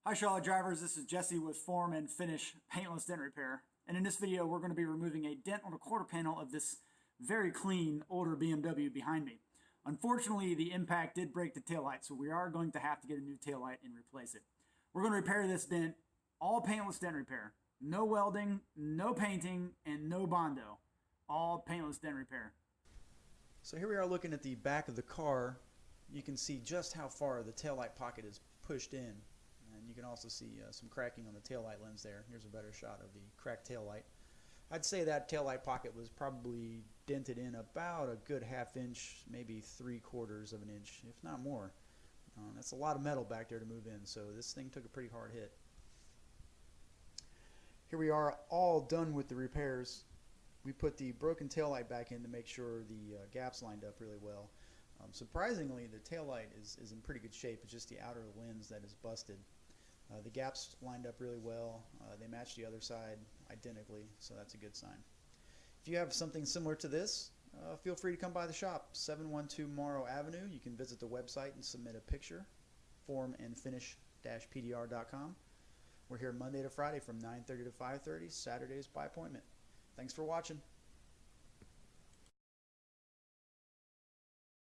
Hi Charlotte drivers, this is Jesse with Form and Finish Paintless Dent Repair. And in this video, we're going to be removing a dent on a quarter panel of this very clean older BMW behind me. Unfortunately, the impact did break the taillight, so we are going to have to get a new taillight and replace it. We're going to repair this dent, all paintless dent repair. No welding, no painting, and no bondo. All paintless dent repair. So here we are looking at the back of the car. You can see just how far the taillight pocket is pushed in. And you can also see some cracking on the taillight lens there. Here's a better shot of the cracked taillight. I'd say that taillight pocket was probably dented in about a good ½ inch, maybe 3/4 of an inch, if not more. That's a lot of metal back there to move in, so this thing took a pretty hard hit. Here we are, all done with the repairs. We put the broken taillight back in to make sure the gaps lined up really well. Surprisingly, the taillight is in pretty good shape. It's just the outer lens that is busted. The gaps lined up really well. They match the other side identically, so that's a good sign. If you have something similar to this, feel free to come by the shop, 712 Morrow Avenue. You can visit the website and submit a picture, formandfinish-pdr.com. We're here Monday to Friday from 9:30 to 5:30, Saturdays by appointment. Thanks for watching.